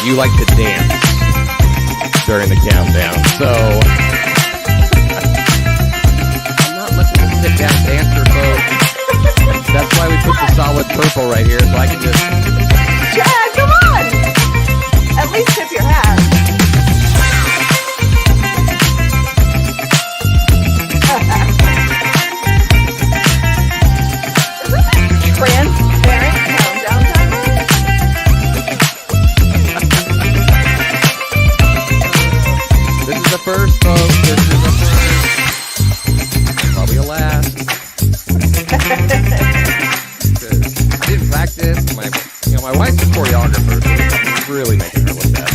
you like to dance during the countdown. So I'm not much of a sit-down dancer, folks. That's why we put the solid purple right here, so I can just... Chad, come on! At least tip your hat. Is this a transparent countdown timer? This is the first, folks. This is the first. Probably a last. I didn't practice. My wife's a choreographer, so it's really making her look bad.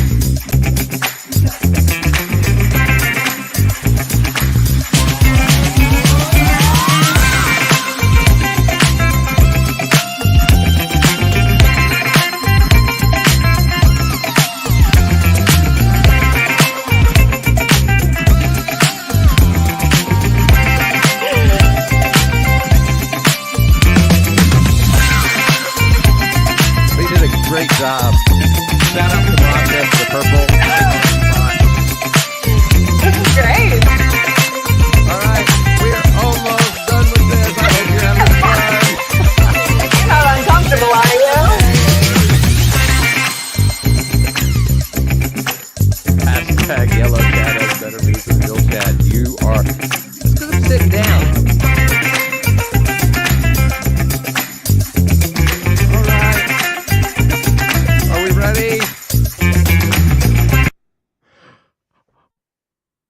Great job. Shout out to Rhonda for the purple. This is great. All right, we're almost done with this. I hope you're having fun. You're not uncomfortable, are you? Hashtag yellow shadows better be some real chat. You are just because I'm sitting down.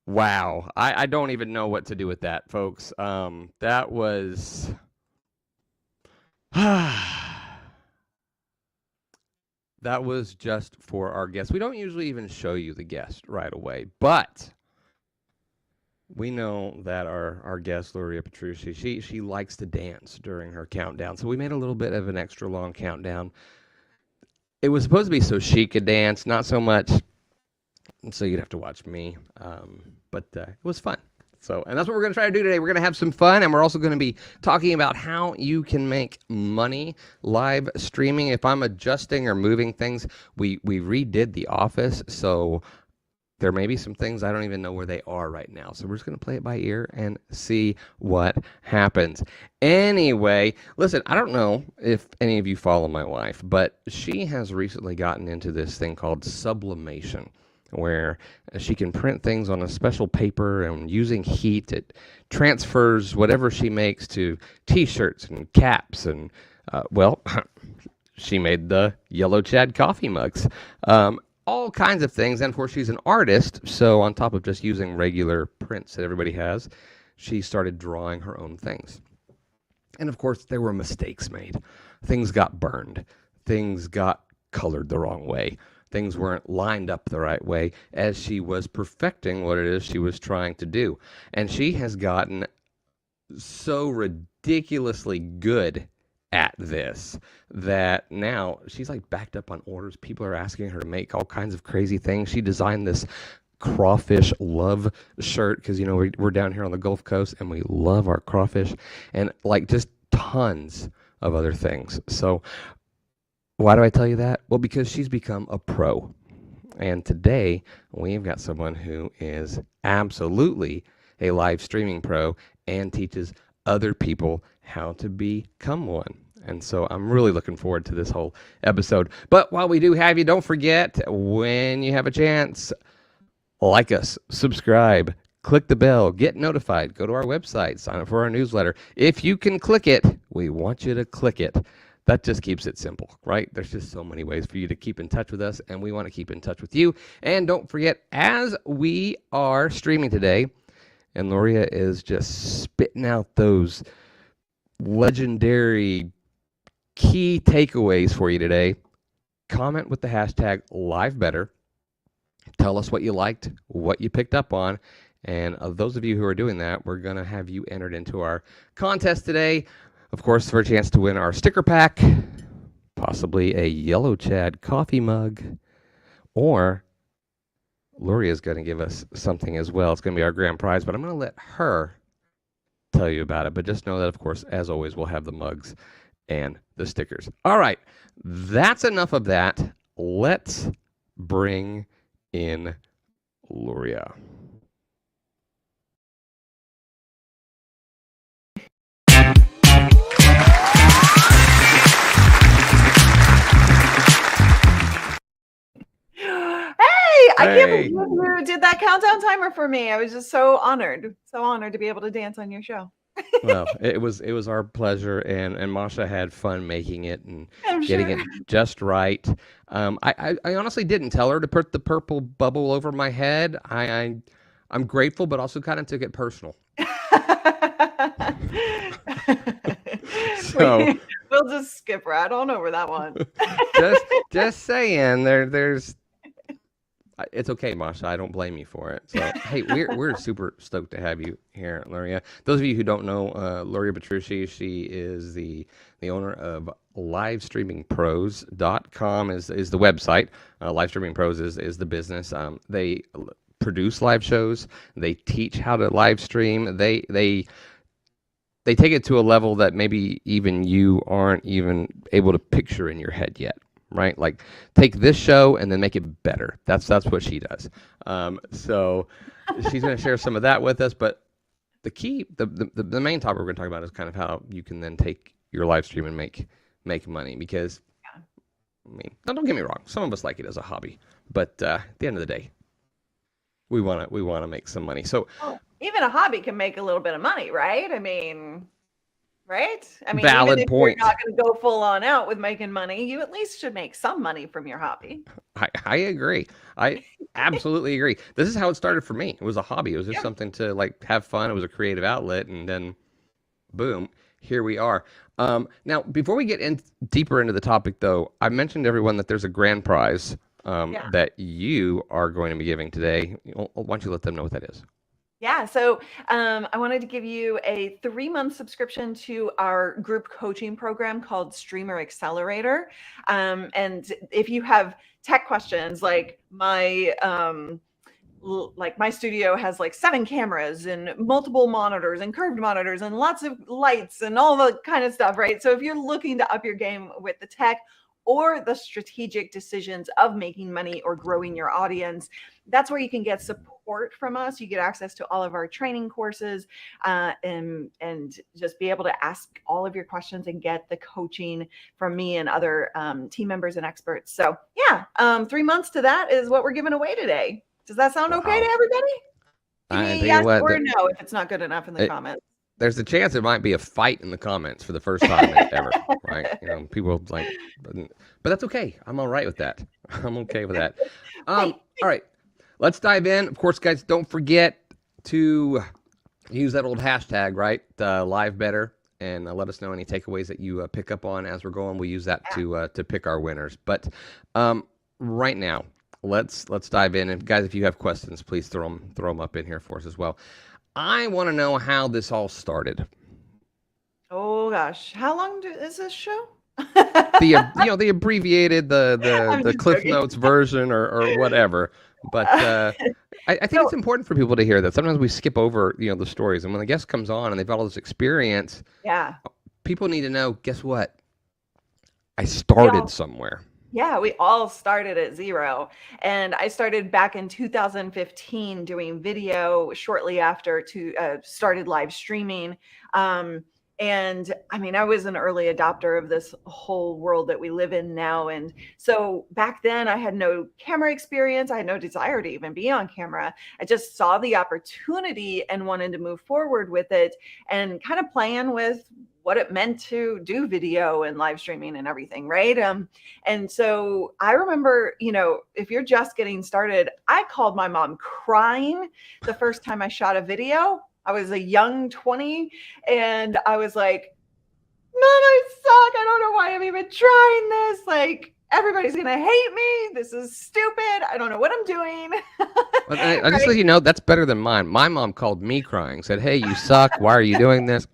Wow, I don't even know what to do with that, folks. That was... that was just for our guest. We don't usually even show you the guest right away, but we know that our guest, Luria Petrucci, she likes to dance during her countdown, so we made a little bit of an extra long countdown. It was supposed to be so she could dance, not so much so you'd have to watch me, but it was fun. So, and that's what we're going to try to do today. We're going to have some fun, and we're also going to be talking about how you can make money live streaming. If I'm adjusting or moving things, we redid the office, so there may be some things I don't even know where they are right now. So we're just going to play it by ear and see what happens. Anyway, listen, I don't know if any of you follow my wife, but she has recently gotten into this thing called sublimation, where she can print things on a special paper, and using heat, it transfers whatever she makes to t-shirts and caps, and well, she made the Yellow Chad coffee mugs, all kinds of things. And of course, she's an artist, so on top of just using regular prints that everybody has, she started drawing her own things. And of course, there were mistakes made. Things got burned. Things got colored the wrong way. Things weren't lined up the right way as she was perfecting what it is she was trying to do. And she has gotten so ridiculously good at this that now she's like backed up on orders. People are asking her to make all kinds of crazy things. She designed this crawfish love shirt because, you know, we're down here on the Gulf Coast and we love our crawfish, and like just tons of other things. So why do I tell you that? Well, because she's become a pro. And today, we've got someone who is absolutely a live streaming pro and teaches other people how to become one. And so I'm really looking forward to this whole episode. But while we do have you, don't forget, when you have a chance, like us, subscribe, click the bell, get notified, go to our website, sign up for our newsletter. If you can click it, we want you to click it. That just keeps it simple, right? There's just so many ways for you to keep in touch with us, and we want to keep in touch with you. And don't forget, as we are streaming today, and Luria is just spitting out those legendary key takeaways for you today, comment with the hashtag LiveBetter. Tell us what you liked, what you picked up on, and of those of you who are doing that, we're going to have you entered into our contest today. Of course, for a chance to win our sticker pack, possibly a Yellow Chad coffee mug, or Luria is going to give us something as well. It's going to be our grand prize, but I'm going to let her tell you about it. But just know that, of course, as always, we'll have the mugs and the stickers. All right, that's enough of that. Let's bring in Luria. I can't believe you did that countdown timer for me. I was just so honored to be able to dance on your show. Well, it was our pleasure, and Masha had fun making it and I'm getting sure. it just right. I honestly didn't tell her to put the purple bubble over my head. I'm grateful, but also kind of took it personal. So we'll just skip right on over that one. just saying, there's. It's okay, Masha. I don't blame you for it. So, hey, we're super stoked to have you here, Luria. Those of you who don't know, Luria Petrucci, she is the owner of livestreamingpros.com is the website. Livestreaming Pros is the business. They produce live shows. They teach how to live stream. They take it to a level that maybe even you aren't even able to picture in your head yet. Right, like take this show and then make it better. That's what she does. So she's going to share some of that with us. But the key, the main topic we're going to talk about is kind of how you can then take your live stream and make money. Because I mean, don't get me wrong, some of us like it as a hobby, but at the end of the day, we want to make some money. So even a hobby can make a little bit of money, right? I mean. Right? I mean, valid even if point. You're not going to go full on out with making money, you at least should make some money from your hobby. I agree. I absolutely agree. This is how it started for me. It was a hobby. It was just something to like have fun. It was a creative outlet, and then boom, here we are. Now, before we get in deeper into the topic, though, I mentioned to everyone that there's a grand prize that you are going to be giving today. Why don't you let them know what that is? Yeah, so I wanted to give you a 3-month subscription to our group coaching program called Streamer Accelerator. And if you have tech questions, like my studio has like 7 cameras and multiple monitors and curved monitors and lots of lights and all the kind of stuff, right? So if you're looking to up your game with the tech or the strategic decisions of making money or growing your audience, that's where you can get support from us. You get access to all of our training courses and just be able to ask all of your questions and get the coaching from me and other team members and experts. So yeah, 3 months to that is what we're giving away today. Does that sound okay to everybody? Give me yes or no if it's not good enough in the comments. There's a chance there might be a fight in the comments for the first time ever, right? You know, people like, but that's okay. I'm all right with that. I'm okay with that. All right, let's dive in. Of course, guys, don't forget to use that old hashtag, right? Live better, and let us know any takeaways that you pick up on as we're going. We'll use that to pick our winners. But right now, let's dive in. And guys, if you have questions, please throw them up in here for us as well. I want to know how this all started. Oh gosh, how long is this show? The abbreviated, the Cliff Notes version or whatever. But I think it's important for people to hear that. Sometimes we skip over the stories, and when the guest comes on and they've got all this experience, people need to know. Guess what? I started somewhere. Yeah, we all started at zero. And I started back in 2015 doing video shortly after started live streaming. And I mean, I was an early adopter of this whole world that we live in now. And so back then I had no camera experience. I had no desire to even be on camera. I just saw the opportunity and wanted to move forward with it and kind of plan with what it meant to do video and live streaming and everything, right? And so I remember, if you're just getting started, I called my mom crying the first time I shot a video. I was a young 20 and I was like, Mom, I suck. I don't know why I'm even trying this. Like, everybody's going to hate me. This is stupid. I don't know what I'm doing. I just let you know, that's better than mine. My mom called me crying, said, hey, you suck. Why are you doing this?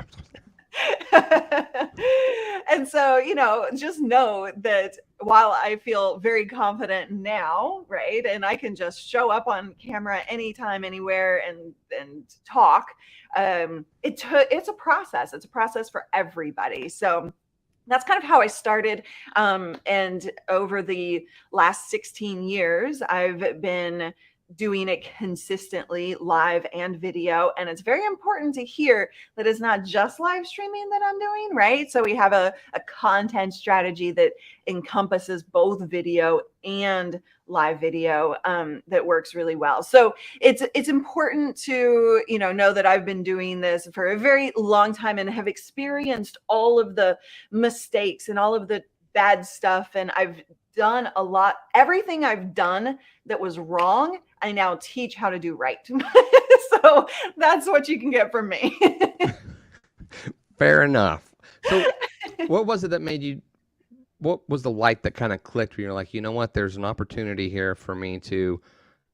And so, just know that while I feel very confident now, right, and I can just show up on camera anytime, anywhere, and talk, it's a process. It's a process for everybody. So that's kind of how I started. And over the last 16 years, I've been doing it consistently, live and video. And it's very important to hear that it's not just live streaming that I'm doing, right? So we have a content strategy that encompasses both video and live video, that works really well. So it's important to know that I've been doing this for a very long time and have experienced all of the mistakes and all of the bad stuff, and I've done a lot. Everything I've done that was wrong, I now teach how to do right. So that's what you can get from me. Fair enough. So what was it that made you, what was the light that kind of clicked where you're like, you know what, there's an opportunity here for me to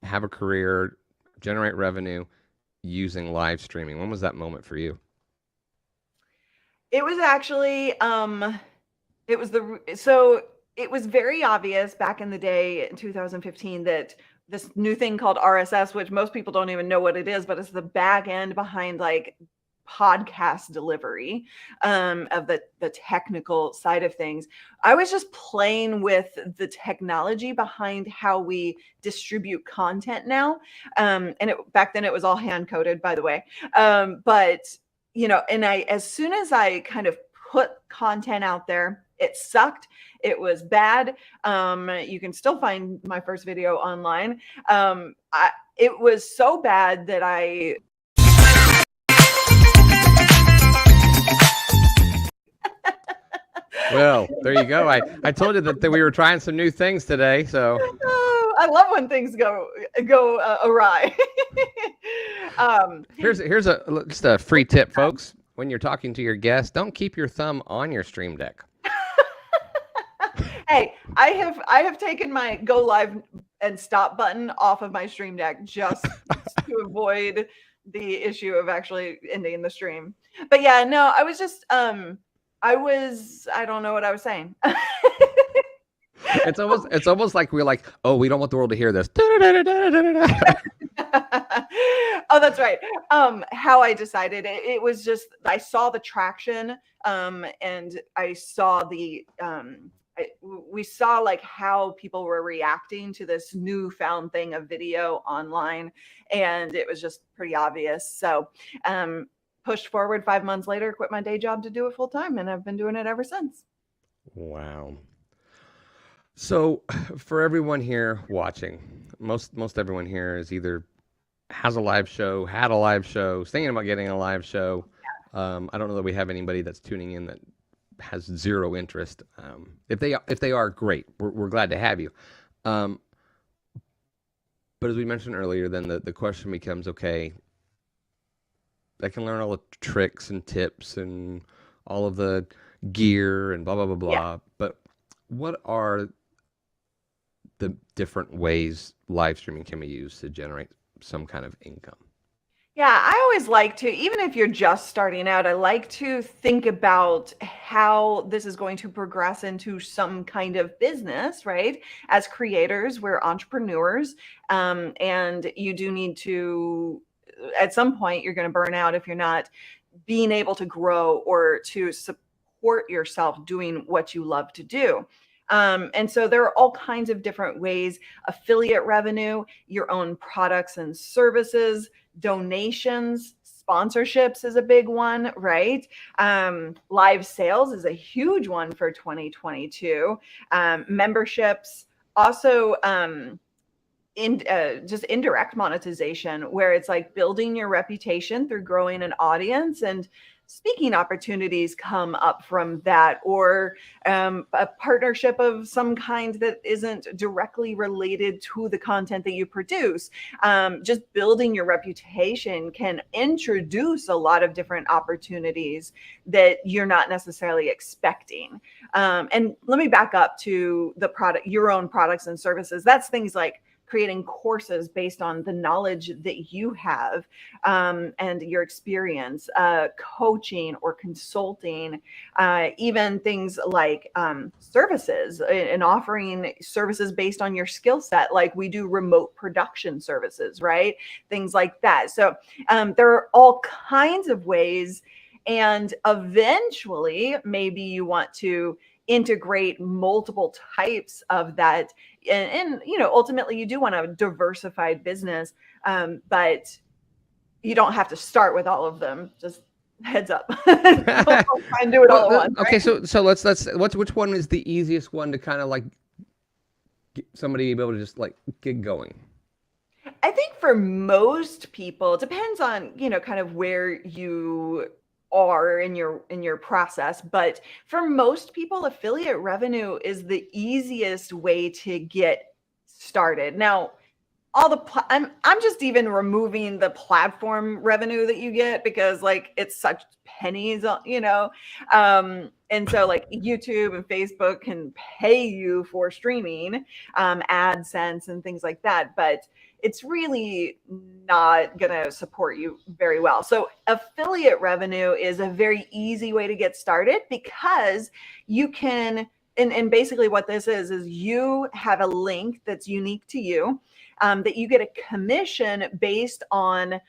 have a career, generate revenue using live streaming? When was that moment for you? It was actually, it was very obvious back in the day in 2015 that this new thing called RSS, which most people don't even know what it is, but it's the back end behind like podcast delivery, of the technical side of things. I was just playing with the technology behind how we distribute content now. And back then it was all hand coded, by the way. But and as soon as I kind of put content out there, it sucked. It was bad. You can still find my first video online. It was so bad that I Well, there you go. I told you that we were trying some new things today. So I love when things go awry. here's just a free tip, folks. When you're talking to your guests, don't keep your thumb on your stream deck. Hey, I have taken my go live and stop button off of my stream deck just to avoid the issue of actually ending the stream. But yeah, no, I was just I don't know what I was saying. It's almost like we're like, oh, we don't want the world to hear this. Oh, that's right. How I decided it was just I saw the traction, and I saw we saw like how people were reacting to this newfound thing of video online, and it was just pretty obvious. So pushed forward 5 months later, quit my day job to do it full time, and I've been doing it ever since. Wow. So for everyone here watching, most everyone here is either has a live show, had a live show, thinking about getting a live show. I don't know that we have anybody that's tuning in that has zero interest. If they are, great. We're glad to have you. But as we mentioned earlier, then the question becomes, okay, I can learn all the tricks and tips and all of the gear and blah, blah, blah, blah. Yeah. But what are the different ways live streaming can be used to generate some kind of income? Yeah, I always like to, even if you're just starting out, I like to think about how this is going to progress into some kind of business, right? As creators, we're entrepreneurs, and you do need to, at some point, you're going to burn out if you're not being able to grow or to support yourself doing what you love to do. And so there are all kinds of different ways: affiliate revenue, your own products and services, donations, sponsorships is a big one, right? Live sales is a huge one for 2022. Memberships, also just indirect monetization, where it's like building your reputation through growing an audience, and speaking opportunities come up from that, or a partnership of some kind that isn't directly related to the content that you produce. Just building your reputation can introduce a lot of different opportunities that you're not necessarily expecting. And let me back up to the product, your own products and services. That's things like creating courses based on the knowledge that you have, and your experience, coaching or consulting, even things like services, and offering services based on your skill set. Like we do remote production services, right? Things like that. So there are all kinds of ways. And eventually, maybe you want to integrate multiple types of that. And ultimately you do want a diversified business, but you don't have to start with all of them. Just heads up. Don't try and do it all at once. Okay, right? so let's which one is the easiest one to kind of like get somebody be able to just like get going? I think for most people, it depends on, kind of where you are in your process, but for most people, affiliate revenue is the easiest way to get started. Now, I'm just even removing the platform revenue that you get, because like it's such pennies, and so like YouTube and Facebook can pay you for streaming, AdSense and things like that, but it's really not going to support you very well. So affiliate revenue is a very easy way to get started, because you can, and basically what this is you have a link that's unique to you, that you get a commission based on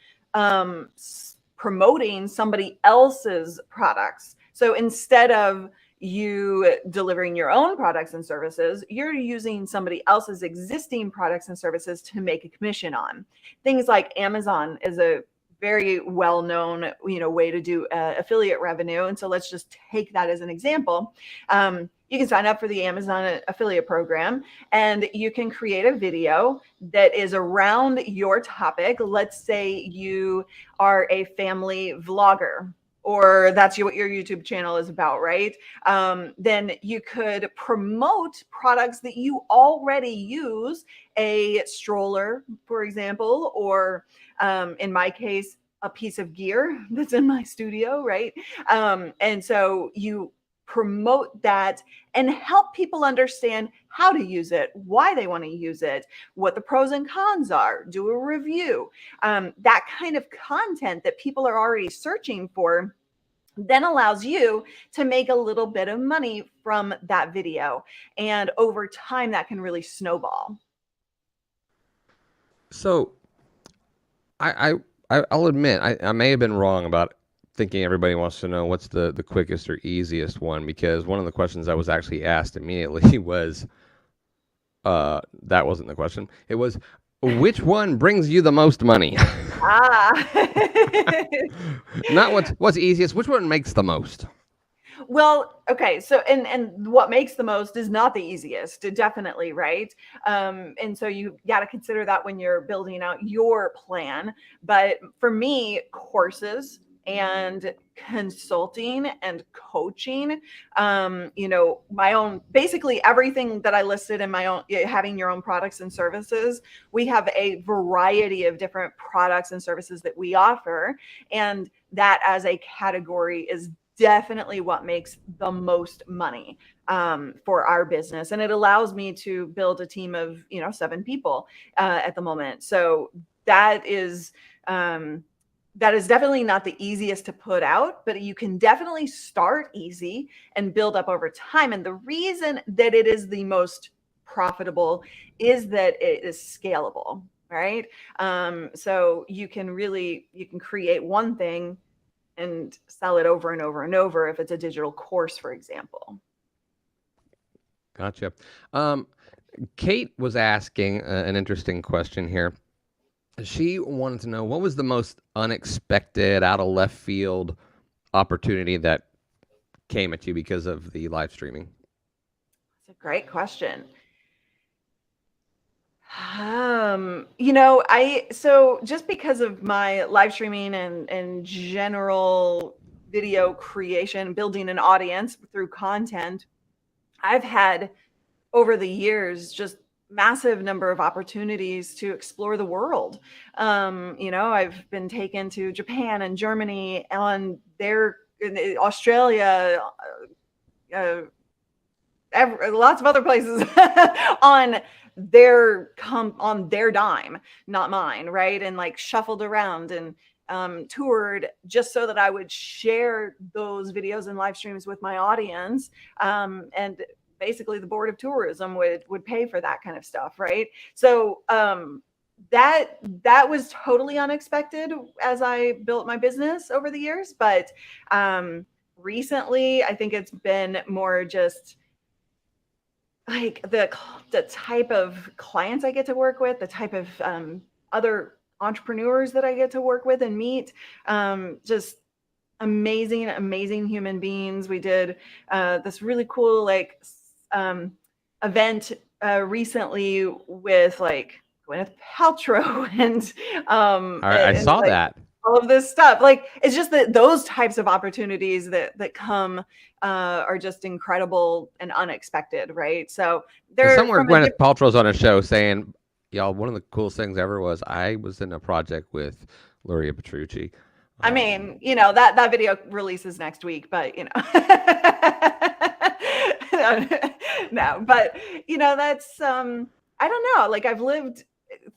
promoting somebody else's products. So instead of you delivering your own products and services, you're using somebody else's existing products and services to make a commission on. Things like Amazon is a very well-known, way to do affiliate revenue. And so let's just take that as an example. You can sign up for the Amazon affiliate program, and you can create a video that is around your topic. Let's say you are a family vlogger, or that's what your YouTube channel is about, right? Then you could promote products that you already use, a stroller, for example, or in my case, a piece of gear that's in my studio, right? And so you promote that and help people understand how to use it, why they want to use it, what the pros and cons are, do a review. That kind of content that people are already searching for then allows you to make a little bit of money from that video. And over time, that can really snowball. So I'll admit I may have been wrong about thinking everybody wants to know what's the quickest or easiest one, because one of the questions I was actually asked immediately was that wasn't the question. It was, which one brings you the most money? Not what's easiest. Which one makes the most? Well, okay. So, and what makes the most is not the easiest, definitely, right? And so you got to consider that when you're building out your plan. But for me, courses and consulting and coaching, my own, basically everything that I listed in my own, having your own products and services, we have a variety of different products and services that we offer. And that as a category is definitely what makes the most money for our business. And it allows me to build a team of, 7 people at the moment. So that is definitely not the easiest to put out, but you can definitely start easy and build up over time. And the reason that it is the most profitable is that it is scalable, right? So you can create one thing and sell it over and over and over if it's a digital course, for example. Gotcha. Kate was asking an interesting question here. She wanted to know, what was the most unexpected, out of left field opportunity that came at you because of the live streaming? That's a great question. So just because of my live streaming and general video creation, building an audience through content, I've had over the years just massive number of opportunities to explore the world. I've been taken to Japan and Germany and Australia, lots of other places on their dime, not mine, right? And like shuffled around and toured just so that I would share those videos and live streams with my audience. And basically the board of tourism would pay for that kind of stuff, right? So that was totally unexpected as I built my business over the years. But recently, I think it's been more just like the type of clients I get to work with, the type of other entrepreneurs that I get to work with and meet. Just amazing human beings. We did this really cool event recently with like Gwyneth Paltrow I and saw like that. all of this stuff. Like it's just that those types of opportunities that come are just incredible and unexpected, right? So they're Somewhere from a Gwyneth different. Paltrow's on a show saying, "Y'all, one of the coolest things ever was I was in a project with Luria Petrucci." I Um, mean, that video releases next week, but no, but that's I don't know. Like I've lived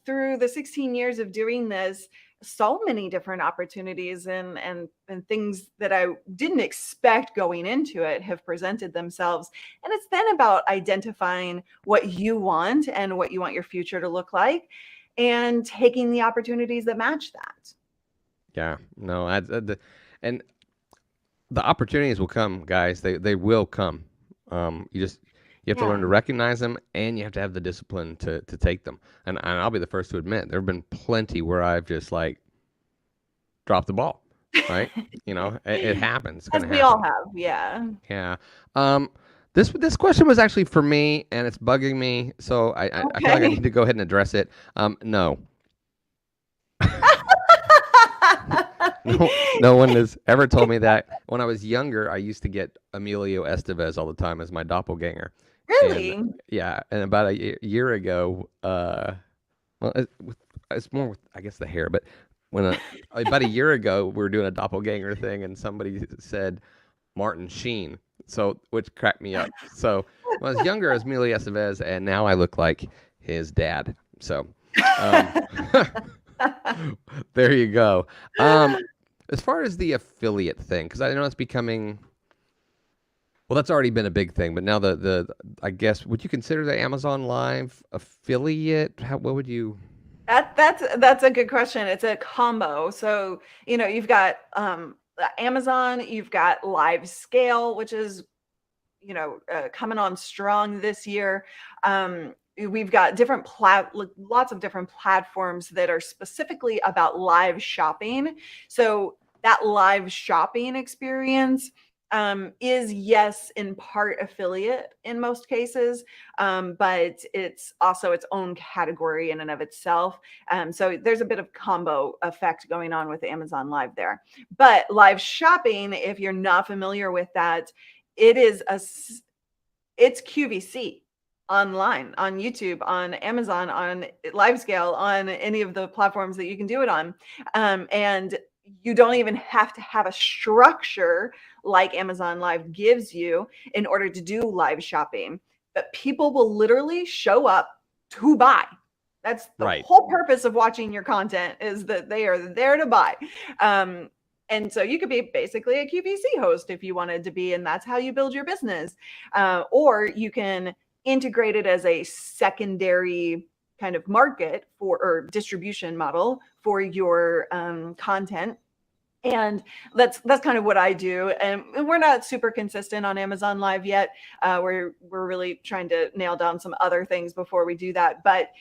through the 16 years of doing this, so many different opportunities and things that I didn't expect going into it have presented themselves. And it's then about identifying what you want and what you want your future to look like and taking the opportunities that match that. yeah, no, and the opportunities will come, guys. They will come. You have to Yeah. learn to recognize them, and you have to have the discipline to take them. And I'll be the first to admit there have been plenty where I've just like dropped the ball. Right? It happens. It's As gonna we all happen. have, yeah. Yeah. Um, this question was actually for me, and it's bugging me. So I feel like I Okay. need to go ahead and address it. No, no one has ever told me that. When I was younger, I used to get Emilio Estevez all the time as my doppelganger, and Really? yeah, and about a year ago, well, it's more with I guess the hair, but when about a year ago we were doing a doppelganger thing, and somebody said Martin Sheen, so which cracked me up. So when I was younger, I was Emilio Estevez, and now I look like his dad. So. Um, there you go. As far as the affiliate thing, because I know it's becoming well, that's already been a big thing, but now the I guess would you consider the Amazon Live affiliate? What would you? That's a good question. It's a combo. So, you've got Amazon, you've got Live Scale, which is, coming on strong this year. We've got lots of different platforms that are specifically about live shopping. So that live shopping experience is, yes, in part affiliate in most cases, but it's also its own category in and of itself. So there's a bit of combo effect going on with Amazon Live there. But live shopping, if you're not familiar with that, it's QVC online, on YouTube, on Amazon, on LiveScale, on any of the platforms that you can do it on. And you don't even have to have a structure like Amazon Live gives you in order to do live shopping. But people will literally show up to buy. That's the Right. whole purpose of watching your content, is that they are there to buy. And so you could be basically a QVC host if you wanted to be, and that's how you build your business. Or you can integrate it as a secondary kind of market or distribution model for your content. And that's kind of what I do. And we're not super consistent on Amazon Live yet. We're really trying to nail down some other things before we do that. But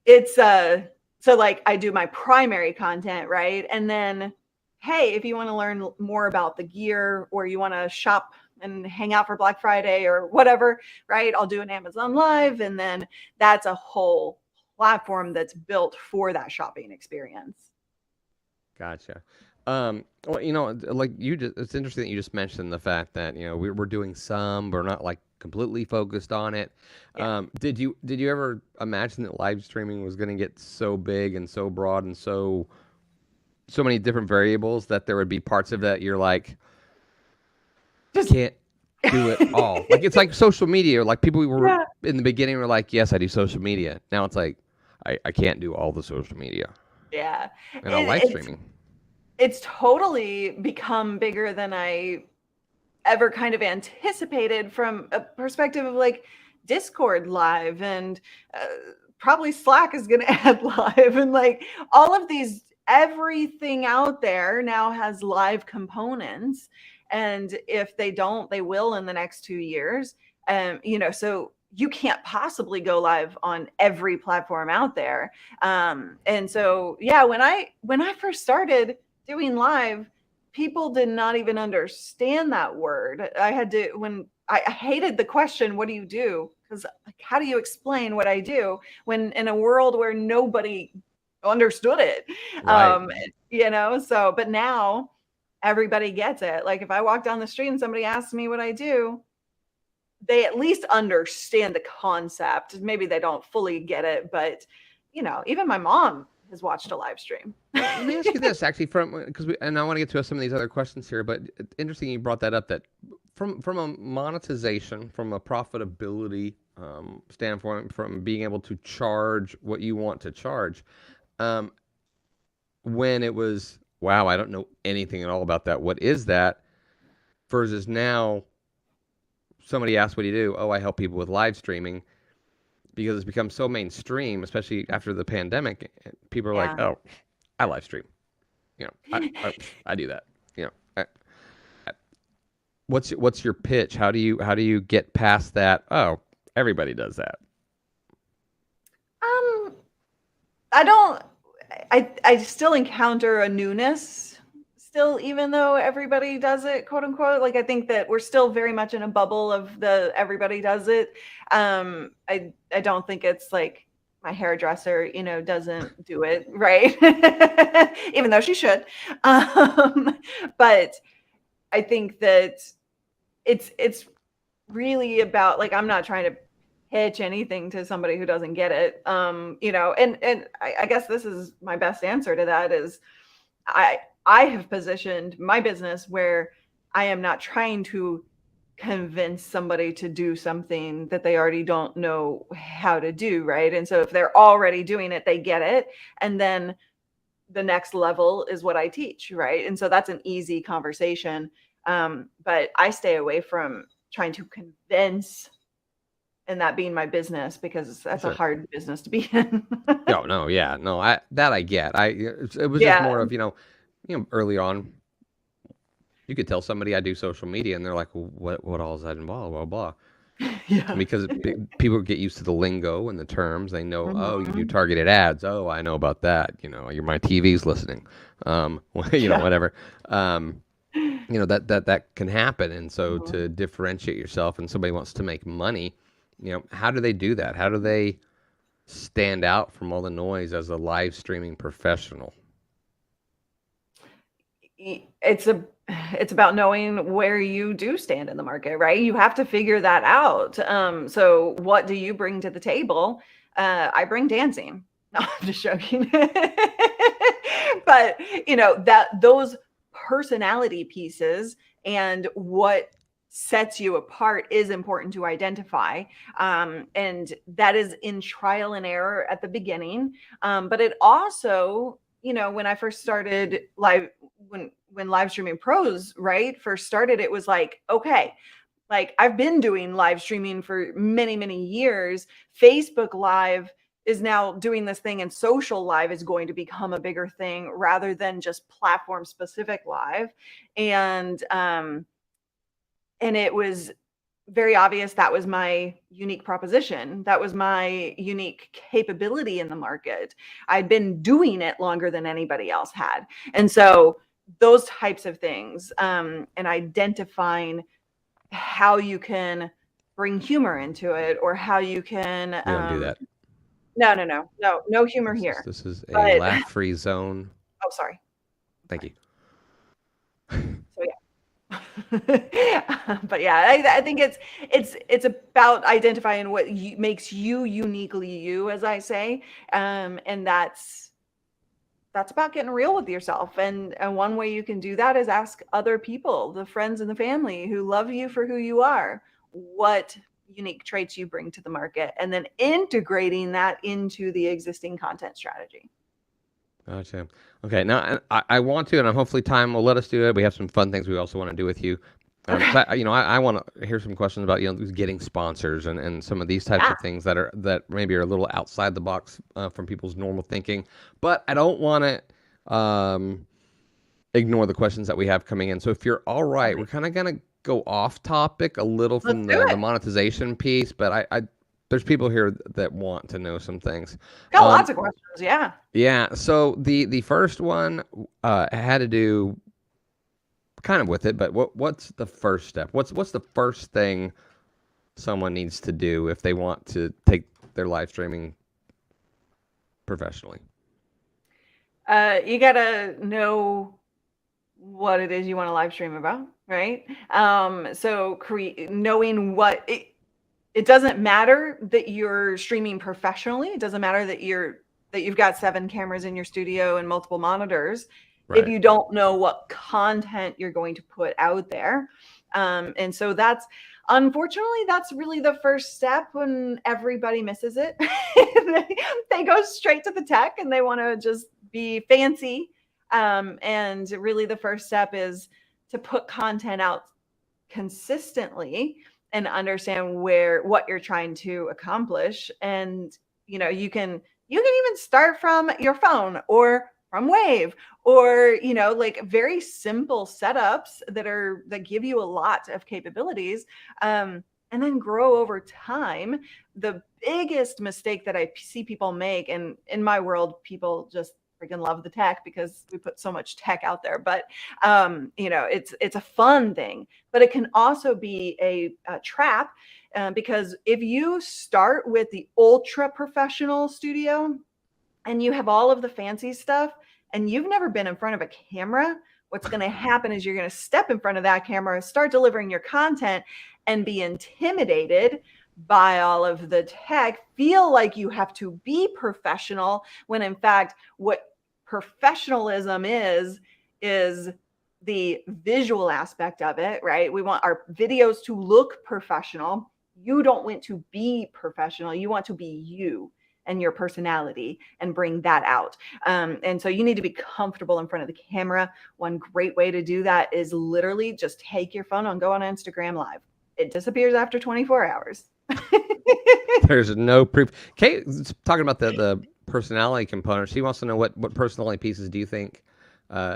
it's so like I do my primary content, right? And then, hey, if you want to learn more about the gear, or you want to shop and hang out for Black Friday or whatever, right? I'll do an Amazon Live, and then that's a whole platform that's built for that shopping experience. Gotcha. Well, like it's interesting that you just mentioned the fact that we're doing some, but we're not like completely focused on it. Yeah. Did you ever imagine that live streaming was going to get so big and so broad and so many different variables that there would be parts of that you're like, I Just can't do it all. Like it's like social media. Like people were yeah. in the beginning were like, yes, I do social media. Now it's like I can't do all the social media Yeah. and all It, live it's streaming. it's totally become bigger than I ever kind of anticipated, from a perspective of like Discord live, and probably Slack is going to add live, and like all of these, everything out there now has live components. And if they don't, they will in the next 2 years. So you can't possibly go live on every platform out there. And so, yeah, when I first started doing live, people did not even understand that word. I hated the question, what do you do? Because like, how do you explain what I do when in a world where nobody understood it? Right. So, but now everybody gets it. Like if I walk down the street and somebody asks me what I do, they at least understand the concept. Maybe they don't fully get it, but even my mom has watched a live stream. Well, let me ask you this, actually, and I want to get to some of these other questions here, but interesting you brought that up. That from a monetization, from a profitability standpoint, from being able to charge what you want to charge, um, when it was, wow, I don't know anything at all about that. What is that? Versus now, somebody asks, what do you do? Oh, I help people with live streaming, because it's become so mainstream, especially after the pandemic. People are like, Yeah. oh, I live stream. I do that. You know, I, what's your pitch? How do you get past that? Oh, everybody does that. I don't. I still encounter a newness still, even though everybody does it, quote unquote. Like I think that we're still very much in a bubble of the everybody does it. I don't think it's like my hairdresser, doesn't do it, right? Even though she should. But I think that it's really about, like, I'm not trying to pitch anything to somebody who doesn't get it. And I guess this is my best answer to that is I have positioned my business where I am not trying to convince somebody to do something that they already don't know how to do, right? And so if they're already doing it, they get it. And then the next level is what I teach, right? And so that's an easy conversation. But I stay away from trying to convince, and that being my business, because that's Sure. a hard business to be in. No, yeah, no, I get. It was just Yeah. more of, early on, you could tell somebody I do social media, and they're like, well, what all is that involved? Blah blah. Yeah. Because people get used to the lingo and the terms. They know, oh, you do Mhm. targeted ads. Oh, I know about that. My TV's listening. Yeah. Whatever. That can happen. And so Mhm. to differentiate yourself, and somebody wants to make money, how do they do that? How do they stand out from all the noise as a live streaming professional? It's about knowing where you do stand in the market, right? You have to figure that out. So what do you bring to the table? I bring dancing. No, I'm just joking. But that those personality pieces and what sets you apart is important to identify. And that is in trial and error at the beginning. But it also, when I first started live, when live streaming pros, right, first started, it was like, okay, like I've been doing live streaming for many, many years. Facebook Live is now doing this thing, and social live is going to become a bigger thing rather than just platform specific live. And it was very obvious that was my unique proposition. That was my unique capability in the market. I'd been doing it longer than anybody else had. And so those types of things, and identifying how you can bring humor into it, or how you can, We don't do that. no humor This is here. this is a But laugh-free zone. oh, sorry. Thank you. So but yeah, I think it's about identifying what makes you uniquely you, as I say. And that's about getting real with yourself. And one way you can do that is ask other people, the friends and the family who love you for who you are, what unique traits you bring to the market, and then integrating that into the existing content strategy. Gotcha. Okay, now I want to, and hopefully time will let us do it. We have some fun things we also want to do with you. Okay. But I want to hear some questions about getting sponsors and some of these types Yeah. of things that maybe are a little outside the box from people's normal thinking. But I don't want to ignore the questions that we have coming in. So if you're all right, we're Totally. kind of gonna go off topic a little Let's from do the it. monetization piece, but I there's people here that want to know some things. Got lots of questions. Yeah. Yeah. So the first one had to do kind of with it, but what's the first step? What's the first thing someone needs to do if they want to take their live streaming professionally? You gotta know what it is you want to live stream about, right? So knowing what it doesn't matter that you're streaming professionally. It doesn't matter that you've got 7 cameras in your studio and multiple monitors if Right. you don't know what content you're going to put out there. And so that's unfortunately that's really the first step when everybody misses it. they go straight to the tech and they want to just be fancy. And really the first step is to put content out consistently and understand what you're trying to accomplish. And you can even start from your phone or from Wave, or like very simple setups that give you a lot of capabilities, and then grow over time. The biggest mistake that I see people make, and in my world people just freaking love the tech because we put so much tech out there, but it's a fun thing, but it can also be a trap, because if you start with the ultra professional studio and you have all of the fancy stuff and you've never been in front of a camera, what's going to happen is you're going to step in front of that camera, start delivering your content, and be intimidated by all of the tech, feel like you have to be professional, when in fact what professionalism is the visual aspect of it, right? We want our videos to look professional. You don't want to be professional. You want to be you and your personality and bring that out. And so you need to be comfortable in front of the camera. One great way to do that is literally just take your phone and go on Instagram Live. It disappears after 24 hours. There's no proof. Kate's talking about the personality component. She wants to know what personality pieces do you think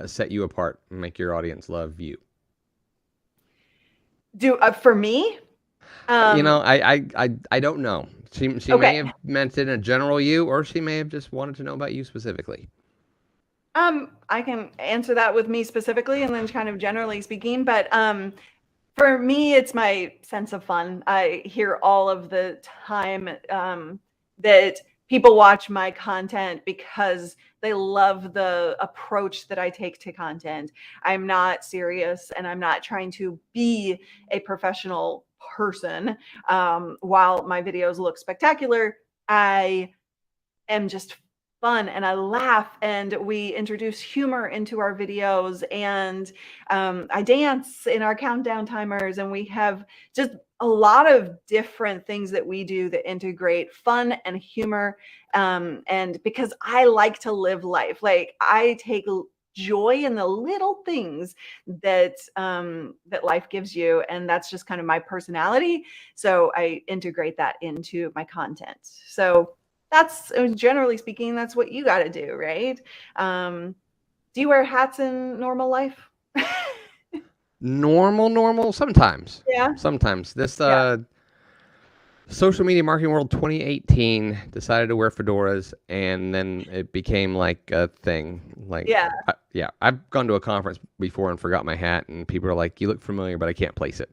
set you apart and make your audience love you? For me, I don't know. She may okay. have meant it in a general you, or she may have just wanted to know about you specifically. I can answer that with me specifically and then kind of generally speaking, but for me, it's my sense of fun. I hear all of the time that people watch my content because they love the approach that I take to content. I'm not serious and I'm not trying to be a professional person. While my videos look spectacular, I am just fun and I laugh, and we introduce humor into our videos, and I dance in our countdown timers, and we have just a lot of different things that we do that integrate fun and humor, and because I like to live life, like I take joy in the little things that that life gives you, and that's just kind of my personality, so I integrate that into my content. So that's, generally speaking, that's what you got to do, right? Do you wear hats in normal life? Normal, sometimes. Yeah. Sometimes. This Yeah. social media marketing world 2018 decided to wear fedoras, and then it became like a thing. Like, Yeah. yeah, I've gone to a conference before and forgot my hat, and people are like, "You look familiar, but I can't place it."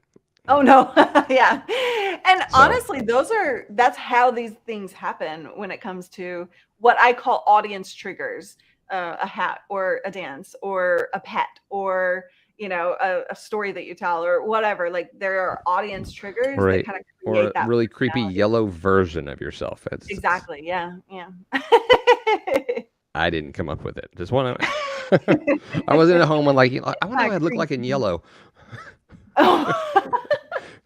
Oh no. Yeah. And So, honestly, that's how these things happen when it comes to what I call audience triggers, a hat or a dance or a pet or a story that you tell or whatever. Like there are audience triggers that right, kind of or create a that really creepy personality. yellow version of yourself. Exactly. Yeah. Yeah. I didn't come up with it. Just want to. I wasn't at home and like, I wonder what I'd look like in Creepy. yellow. Oh,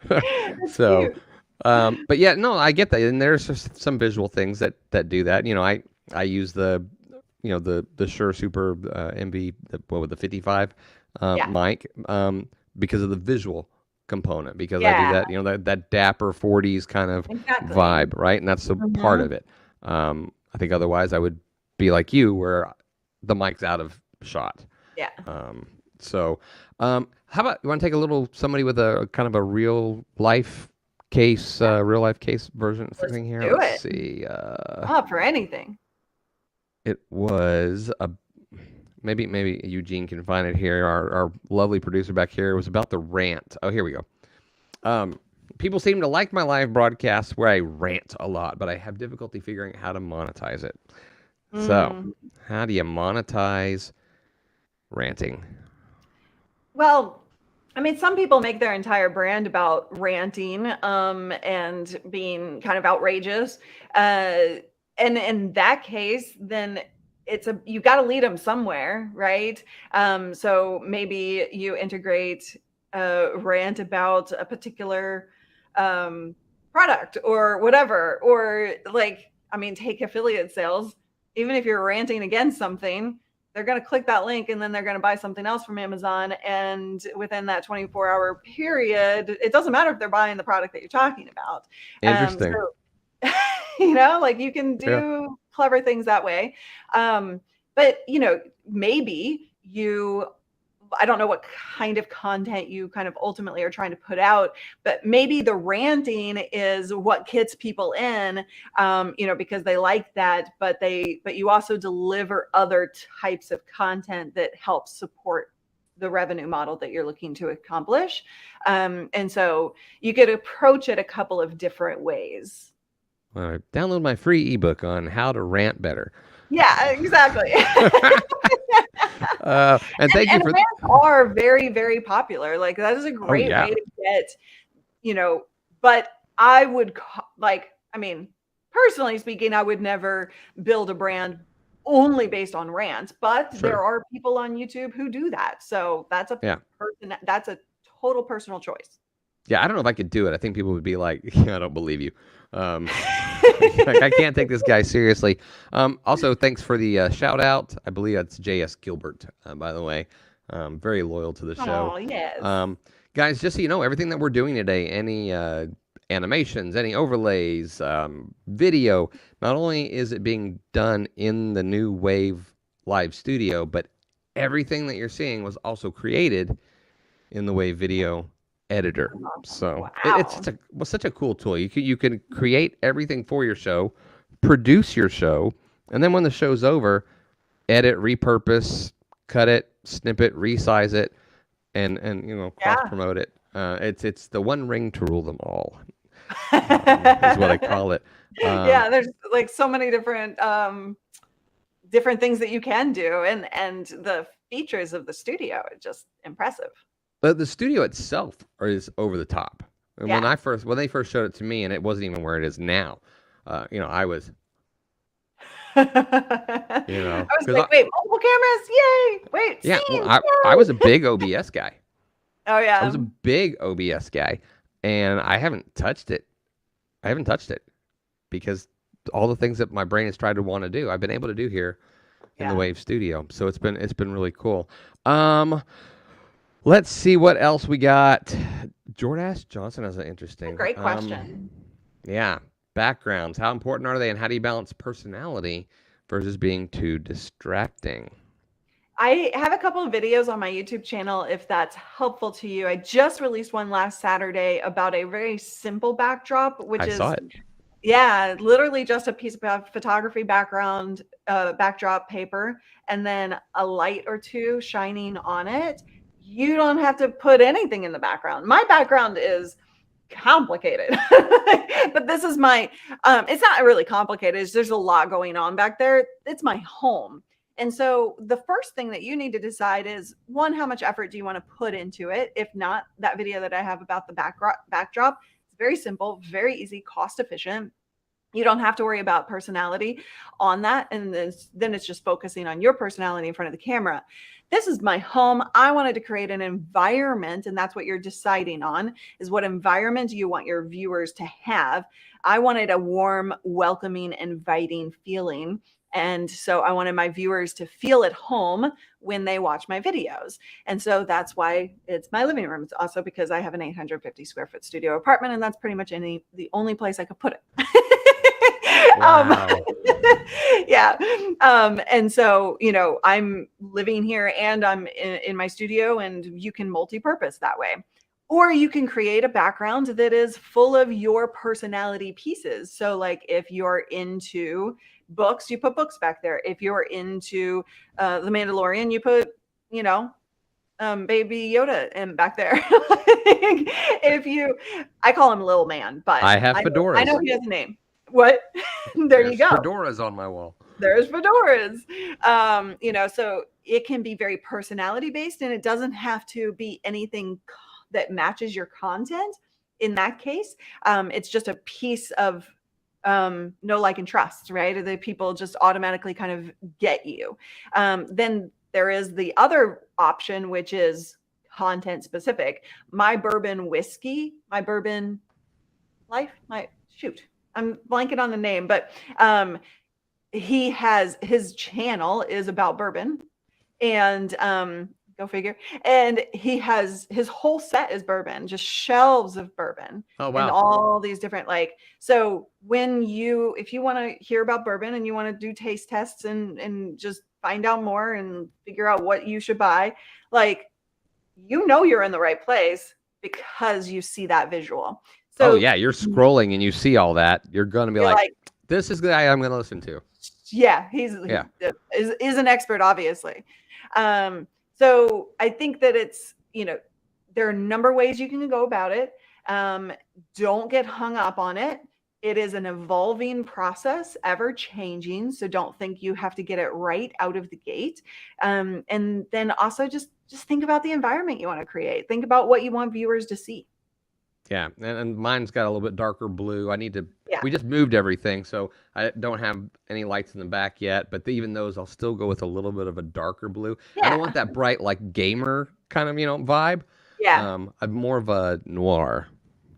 that's So, cute. but yeah, no, I get that, and there's just some visual things that do that. I use the Shure Super MV, what with the 55 Yeah. mic, because of the visual component because I do Yeah, that, that dapper 40s kind of exactly. vibe, right? And that's the part of it. I think otherwise I would be like you, where the mic's out of shot. Yeah. So, how about you want to take a little somebody with a kind of a real life case, real life case version Let's thing here? do Let's it. see. Oh, for anything. It was a maybe Eugene can find it here. Our lovely producer back here. It was about the rant. Oh, here we go. People seem to like my live broadcasts where I rant a lot, but I have difficulty figuring out how to monetize it. So, how do you monetize ranting? Well, I mean, some people make their entire brand about ranting and being kind of outrageous. And in that case, then you got to lead them somewhere, right? So maybe you integrate a rant about a particular product or whatever, or like, I mean, take affiliate sales. Even if you're ranting against something, they're going to click that link and then they're going to buy something else from Amazon. And within that 24-hour period, it doesn't matter if they're buying the product that you're talking about. Interesting. So, like you can do clever things that way. But, maybe I don't know what kind of content you kind of ultimately are trying to put out, but maybe the ranting is what gets people in, because they like that, but you also deliver other types of content that helps support the revenue model that you're looking to accomplish. And so you could approach it a couple of different ways. Download my free ebook on how to rant better. Yeah, exactly. And thank you for rants are very, very popular. Like that is a great way to get, but I would personally speaking, I would never build a brand only based on rants, but there are people on YouTube who do that. So that's that's a total personal choice. Yeah, I don't know if I could do it. I think people would be like, I don't believe you. Like, I can't take this guy seriously. Also, thanks for the shout out. I believe that's J.S. Gilbert, by the way. Very loyal to the show. Oh, yes. Guys, just so you know, everything that we're doing today, any animations, any overlays, video, not only is it being done in the new Wave live studio, but everything that you're seeing was also created in the Wave.video editor. So it's such a cool tool. You can create everything for your show, produce your show, and then when the show's over, edit, repurpose, cut it, snip it, resize it, and cross promote it. It's the one ring to rule them all. Is what I call it. There's like so many different things that you can do, and the features of the studio are just impressive. But the studio itself is over the top. And when they first showed it to me, and it wasn't even where it is now, I was, I was like, wait, multiple cameras, yay! Wait, yeah, scenes, I was a big OBS guy. Oh yeah, I was a big OBS guy, and I haven't touched it. Because all the things that my brain has tried to want to do, I've been able to do here in the Wave studio. So it's been really cool. Let's see what else we got. Jordash Johnson has an interesting. Great question. Yeah. Backgrounds. How important are they, and how do you balance personality versus being too distracting? I have a couple of videos on my YouTube channel if that's helpful to you. I just released one last Saturday about a very simple backdrop, which I saw it. Yeah, literally just a piece of photography background, backdrop paper, and then a light or two shining on it. You don't have to put anything in the background. My background is complicated, but this is my, it's not really complicated. There's a lot going on back there. It's my home. And so the first thing that you need to decide is, one, how much effort do you want to put into it? If not, that video that I have about the backdrop, it's very simple, very easy, cost efficient. You don't have to worry about personality on that. And then it's just focusing on your personality in front of the camera. This is my home. I wanted to create an environment, and that's what you're deciding on, is what environment do you want your viewers to have. I wanted a warm, welcoming, inviting feeling. And so I wanted my viewers to feel at home when they watch my videos. And so that's why it's my living room. It's also because I have an 850 square foot studio apartment, and that's pretty much the only place I could put it. Wow. Yeah. And so, I'm living here and I'm in my studio, and you can multi-purpose that way. Or you can create a background that is full of your personality pieces. So like if you're into books, you put books back there. If you're into The Mandalorian, you put, Baby Yoda in back there. I call him Little Man, but I have fedoras. I know he has a name. What? There you go. Fedoras on my wall. There's fedoras. So it can be very personality based, and it doesn't have to be anything that matches your content. In that case, it's just a piece of know, like, and trust, right? The people just automatically kind of get you. Then there is the other option, which is content specific. My bourbon whiskey, my bourbon life, I'm blanking on the name, but his channel is about bourbon, and go figure. And his whole set is bourbon, just shelves of bourbon. Oh, wow. And all these different, so if you want to hear about bourbon and you want to do taste tests and just find out more and figure out what you should buy, you're in the right place because you see that visual. So, oh yeah, you're scrolling and you see all that. You're going to be like, this is the guy I'm going to listen to. Yeah, he's an expert, obviously. So I think that it's, there are a number of ways you can go about it. Don't get hung up on it. It is an evolving process, ever changing. So don't think you have to get it right out of the gate. And then also just think about the environment you want to create. Think about what you want viewers to see. Yeah, and mine's got a little bit darker blue. We just moved everything, so I don't have any lights in the back yet, but even those, I'll still go with a little bit of a darker blue. Yeah. I don't want that bright, gamer kind of, vibe. Yeah. I'm more of a noir,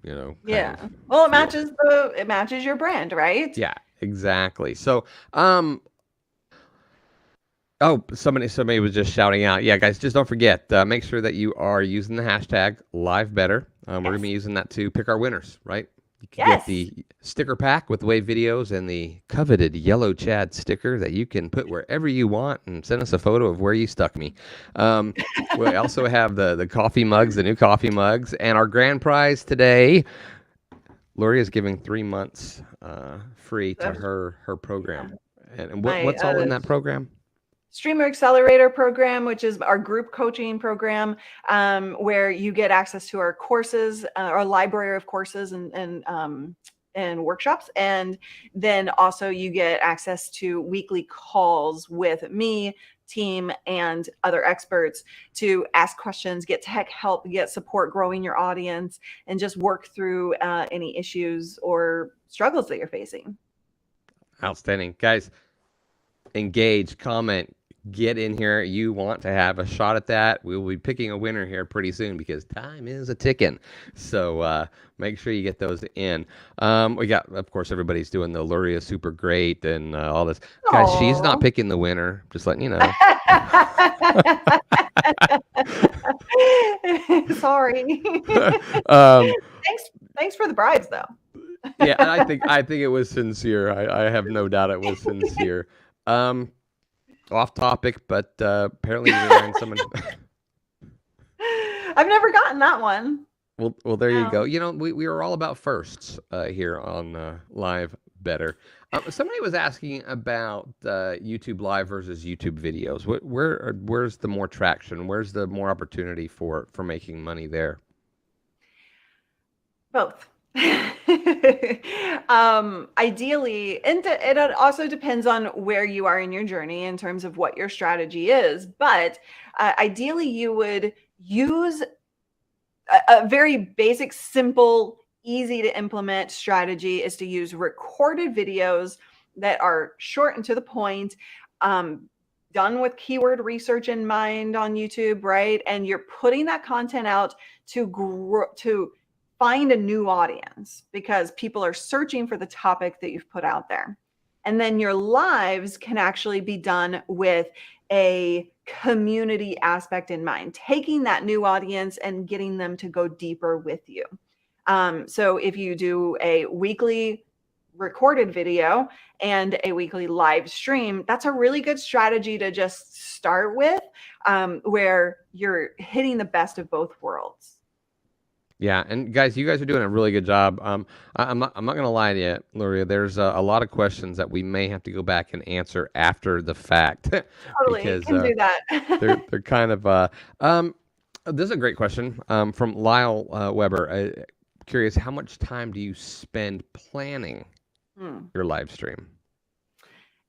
Yeah. Well, it matches your brand, right? Yeah, exactly. So, somebody was just shouting out. Yeah, guys, just don't forget, make sure that you are using the hashtag #LiveBetter. We're going to be using that to pick our winners, right? You can get the sticker pack with Wave videos and the coveted yellow Chad sticker that you can put wherever you want and send us a photo of where you stuck me. We also have the coffee mugs, the new coffee mugs, and our grand prize today, Luria is giving 3 months free to her program. And what's all in that program? Streamer Accelerator program, which is our group coaching program, where you get access to our courses, our library of courses and workshops. And then also you get access to weekly calls with me, team, and other experts to ask questions, get tech help, get support growing your audience, and just work through any issues or struggles that you're facing. Outstanding. Guys, engage, comment, get in here. You want to have a shot at that. We will be picking a winner here pretty soon because time is a ticking. So make sure you get those in. We got, of course, everybody's doing the Luria super great and all this. Aww. Guys, she's not picking the winner. Just letting you know. Sorry. Thanks for the bribes, though. Yeah, I think it was sincere. I have no doubt it was sincere. Off topic, but apparently you're wearing someone. I've never gotten that one. Well, there you go. We are all about firsts here on Live Better. Somebody was asking about YouTube Live versus YouTube videos. Where's the more traction? Where's the more opportunity for making money there? Both. Ideally, and it also depends on where you are in your journey in terms of what your strategy is, but ideally you would use a very basic, simple, easy to implement strategy is to use recorded videos that are short and to the point, done with keyword research in mind on YouTube, right? And you're putting that content out to find a new audience because people are searching for the topic that you've put out there. And then your lives can actually be done with a community aspect in mind, taking that new audience and getting them to go deeper with you. So if you do a weekly recorded video and a weekly live stream, that's a really good strategy to just start with, where you're hitting the best of both worlds. Yeah, and guys, you guys are doing a really good job. I'm not going to lie to you, Luria. There's a lot of questions that we may have to go back and answer after the fact Totally, because can do that. they're kind of. This is a great question from Lyle Weber. Curious, how much time do you spend planning your live stream?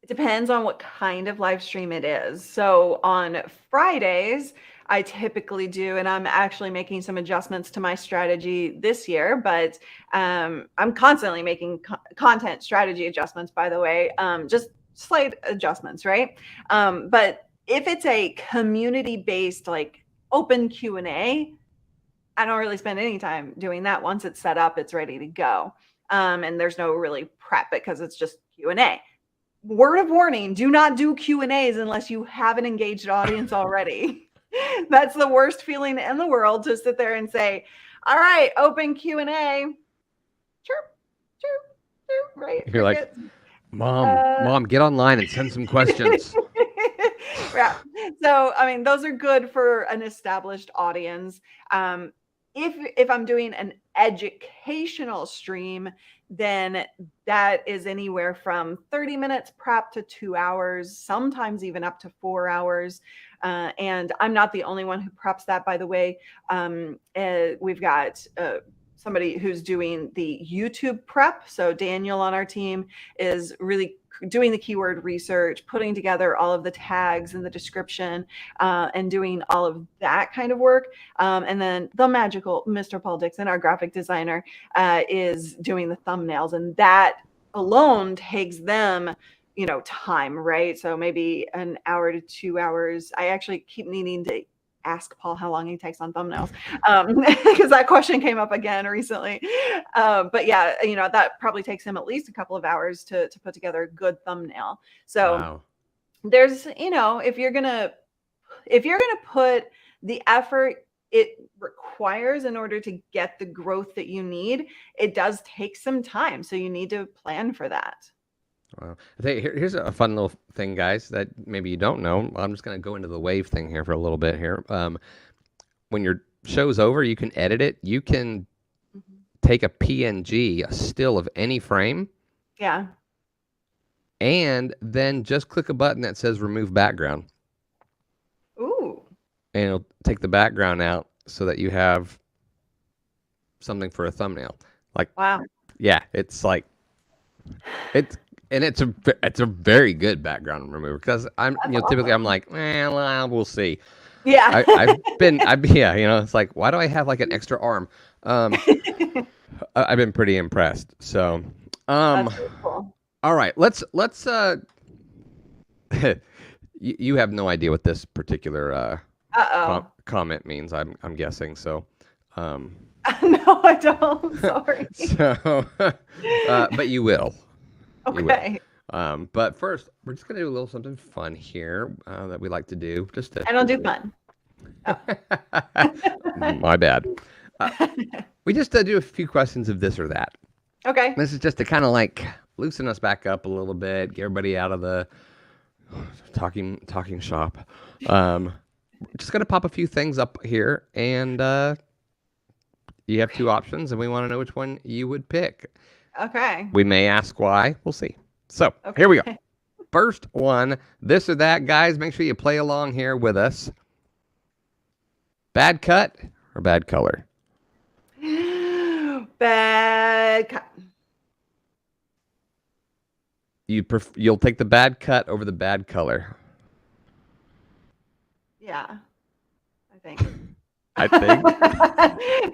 It depends on what kind of live stream it is. So on Fridays, I typically do, and I'm actually making some adjustments to my strategy this year, but I'm constantly making content strategy adjustments, by the way, just slight adjustments, right? But if it's a community-based, like open Q&A, I don't really spend any time doing that. Once it's set up, it's ready to go. And there's no really prep because it's just Q&A. Word of warning, do not do Q&As unless you have an engaged audience already. That's the worst feeling in the world, to sit there and say, all right, open Q&A. Chirp, chirp, chirp, right? You're like, Mom, get online and send some questions. Yeah. So, I mean, those are good for an established audience. If I'm doing an educational stream, then that is anywhere from 30 minutes prep to 2 hours, sometimes even up to 4 hours. And I'm not the only one who preps that, by the way. We've got somebody who's doing the YouTube prep. So Daniel on our team is really doing the keyword research, putting together all of the tags and the description, and doing all of that kind of work. And then the magical Mr. Paul Dixon, our graphic designer, is doing the thumbnails, and that alone takes them, time, right? So maybe an hour to 2 hours. I actually keep needing to ask Paul how long he takes on thumbnails, because that question came up again recently. But yeah, that probably takes him at least a couple of hours to put together a good thumbnail. So Wow. there's, if you're gonna put the effort it requires in order to get the growth that you need, it does take some time. So you need to plan for that. Wow. Here's a fun little thing, guys, that maybe you don't know. I'm just going to go into the wave thing here for a little bit here. When your show's over, you can edit it. You can take a PNG, a still of any frame. Yeah. And then just click a button that says remove background. Ooh. And it'll take the background out so that you have something for a thumbnail. Like, wow. Yeah, it's like, it's a very good background remover, because I'm typically I'm like, well, we'll see. Yeah. It's like, why do I have like an extra arm? I've been pretty impressed. So, That's really cool. All right, let's you have no idea what this particular comment means, I'm guessing. So, no, I don't. Sorry. So, but you will. Okay. But first, we're just gonna do a little something fun here that we like to do. Just to. I don't do fun. Oh. My bad. We just do a few questions of this or that. Okay. This is just to kind of like loosen us back up a little bit, get everybody out of the talking shop. Just gonna pop a few things up here, and you have two options, and we want to know which one you would pick. Okay. We may ask why. We'll see. So Here we go. First one, this or that, guys. Make sure you play along here with us. Bad cut or bad color? Bad cut. You'll take the bad cut over the bad color. Yeah, I think. I think.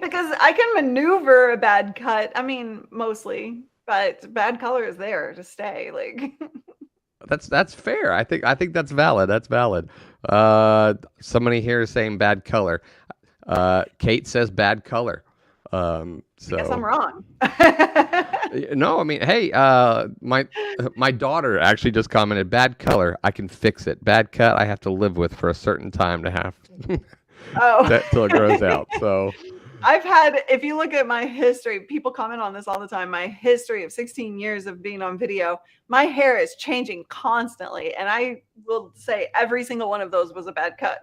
Because I can maneuver a bad cut. I mean, mostly, but bad color is there to stay. Like. That's fair. I think that's valid. That's valid. Somebody here is saying bad color. Kate says bad color. So I guess I'm wrong. no, I mean, hey, my daughter actually just commented, bad color, I can fix it. Bad cut, I have to live with for a certain time to have till it grows out. So I've had, if you look at my history, people comment on this all the time. My history of 16 years of being on video, my hair is changing constantly. And I will say every single one of those was a bad cut.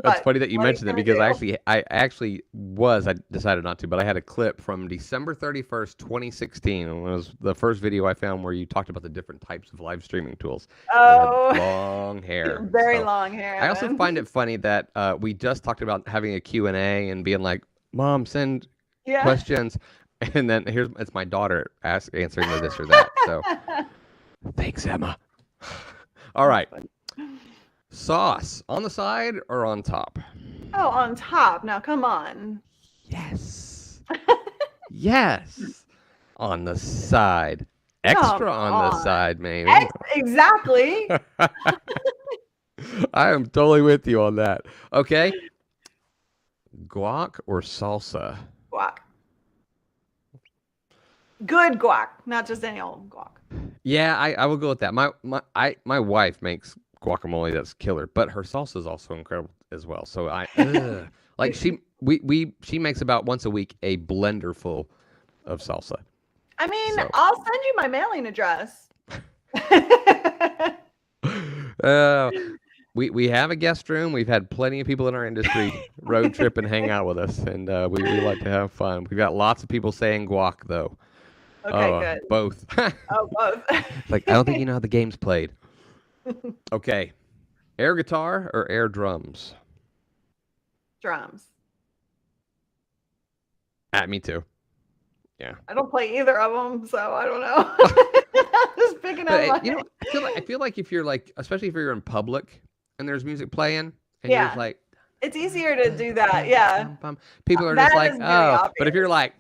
It's funny that you mentioned it because I decided not to, but I had a clip from December 31st, 2016. And it was the first video I found where you talked about the different types of live streaming tools. Oh, long hair. Very long hair. I also find it funny that we just talked about having a Q&A and being like, Mom, send questions. And then it's my daughter answering this or that. So thanks, Emma. All right. Sauce on the side or on top? Oh, on top. Now, come on. Yes. Yes. On the side. Extra on the side, maybe. Exactly. I am totally with you on that. Okay. Guac or salsa? Guac. Good guac, not just any old guac. Yeah, I will go with that. My wife makes guacamole that's killer, but her salsa is also incredible as well. So like she makes about once a week a blender full of salsa. I mean, I'll send you my mailing address. We have a guest room. We've had plenty of people in our industry road trip and hang out with us, and we like to have fun. We've got lots of people saying guac though. Okay, good. Both. Both. Like, I don't think you know how the game's played. Okay. Air guitar or air drums? Drums. Me too. Yeah. I don't play either of them, so I don't know. Just picking up. You know, I feel like if you're like, especially if you're in public and there's music playing, and you're just like, it's easier to do that. Yeah. People are just like, oh, but if you're like,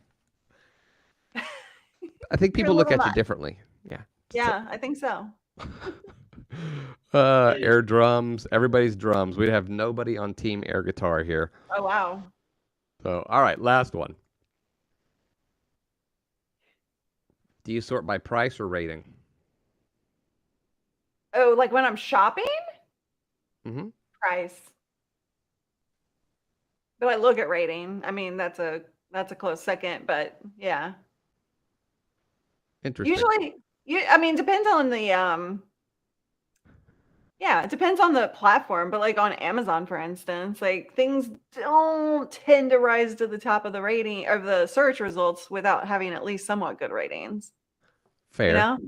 I think people look at you differently. Yeah. Yeah, I think so. Air drums, everybody's drums. We'd have nobody on team air guitar here. Oh, wow. So, all right, last one. Do you sort by price or rating? Oh, like when I'm shopping? Mm-hmm. Price. But I look at rating. I mean, that's a close second, but yeah. Interesting. Usually, I mean, depends on the it depends on the platform, but like on Amazon, for instance, like things don't tend to rise to the top of the rating of the search results without having at least somewhat good ratings. Fair. You know?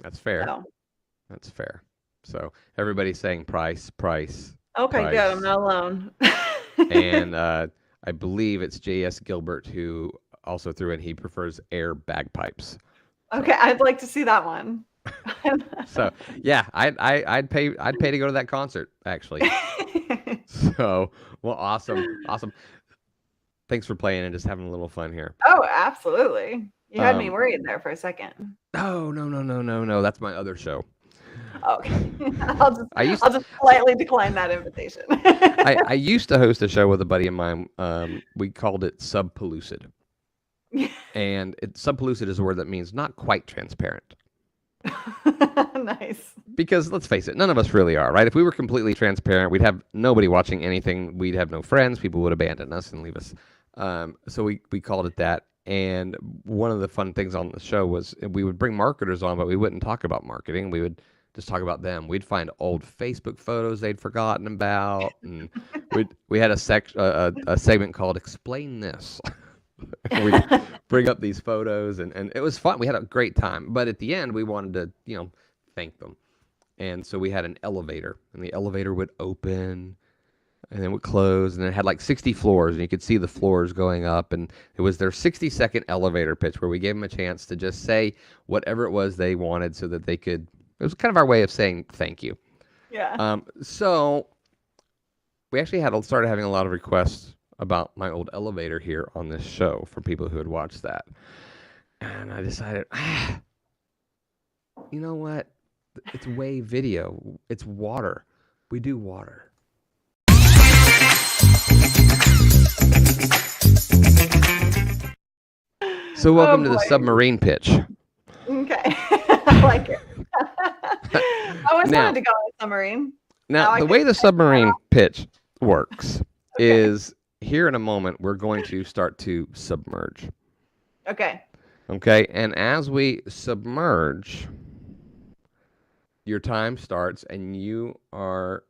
That's fair. So. That's fair. So everybody's saying price. Okay, price. Good. I'm not alone. And I believe it's J.S. Gilbert who also threw in he prefers air bagpipes. Okay, I'd like to see that one. So yeah, I'd pay to go to that concert actually. So well, awesome. Thanks for playing and just having a little fun here. Oh, absolutely. You had me worried there for a second. No. That's my other show. Okay. I'll just politely decline that invitation. I used to host a show with a buddy of mine. We called it Subpellucid. And subpellucid is a word that means not quite transparent. Nice. Because let's face it, none of us really are, right? If we were completely transparent, we'd have nobody watching anything. We'd have no friends. People would abandon us and leave us. So we called it that. And one of the fun things on the show was we would bring marketers on, but we wouldn't talk about marketing. We would just talk about them. We'd find old Facebook photos they'd forgotten about, and we had a segment called "Explain This." We'd bring up these photos, and it was fun. We had a great time. But at the end, we wanted to thank them, and so we had an elevator, and the elevator would open. And then would close, and it had like 60 floors, and you could see the floors going up, and it was their 60-second elevator pitch where we gave them a chance to just say whatever it was they wanted so that they could, it was kind of our way of saying thank you. Yeah. So we actually started having a lot of requests about my old elevator here on this show from people who had watched that. And I decided, you know what? It's Wave.video. It's water. We do water. So welcome to the boy. submarine pitch. Okay. I like it. I always wanted to go on a submarine. Now, the way the submarine pitch works Okay. is here in a moment, we're going to start to submerge. Okay. Okay. And as we submerge, your time starts and you are,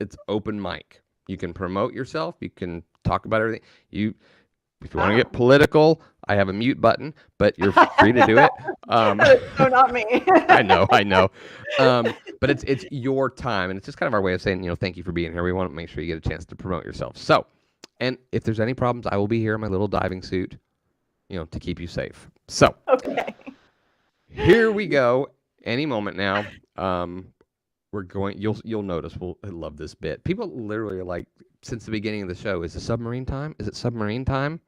it's open mic. You can promote yourself. You can talk about everything. If you want to get political, I have a mute button, but you're free to do it. So not me. I know. But it's your time, and it's just kind of our way of saying, thank you for being here. We want to make sure you get a chance to promote yourself. So, and if there's any problems, I will be here in my little diving suit, to keep you safe. So, okay. Here we go. Any moment now. We're going. You'll notice. I love this bit. People literally are like, since the beginning of the show, is it submarine time? Is it submarine time?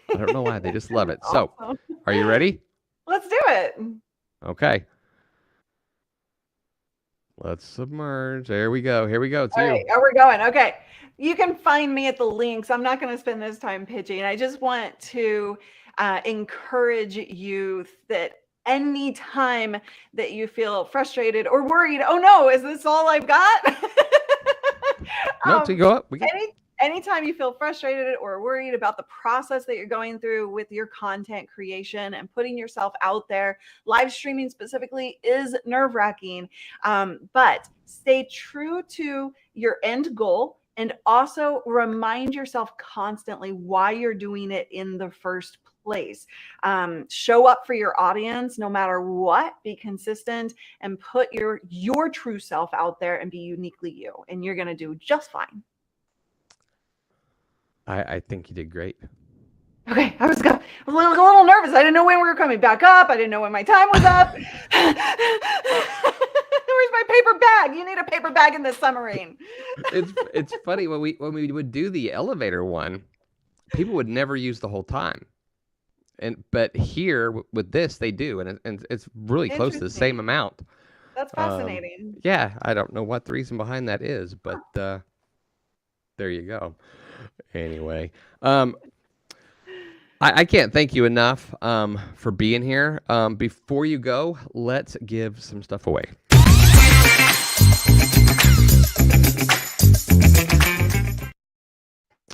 I don't know why. They just love it. Awesome. So, are you ready? Let's do it. Okay. Let's submerge. There we go. Here we go. It's All you. right, we're going. Okay. You can find me at the links. I'm not going to spend this time pitching. I just want to encourage you that any time that you feel frustrated or worried, oh no, is this all I've got? No, to go up. Anytime you feel frustrated or worried about the process that you're going through with your content creation and putting yourself out there, live streaming specifically is nerve-wracking. But stay true to your end goal and also remind yourself constantly why you're doing it in the first place. Show up for your audience no matter what, be consistent and put your true self out there and be uniquely you, and you're going to do just fine. I think you did great. Okay, I was a little nervous. I didn't know when we were coming back up. I didn't know when my time was up. Where's my paper bag? You need a paper bag in this submarine. It's funny when we would do the elevator one, people would never use the whole time. But here with this they do, and it's really close to the same amount. That's fascinating. Yeah, I don't know what the reason behind that is, but there you go. Anyway, I can't thank you enough for being here. Before you go, let's give some stuff away.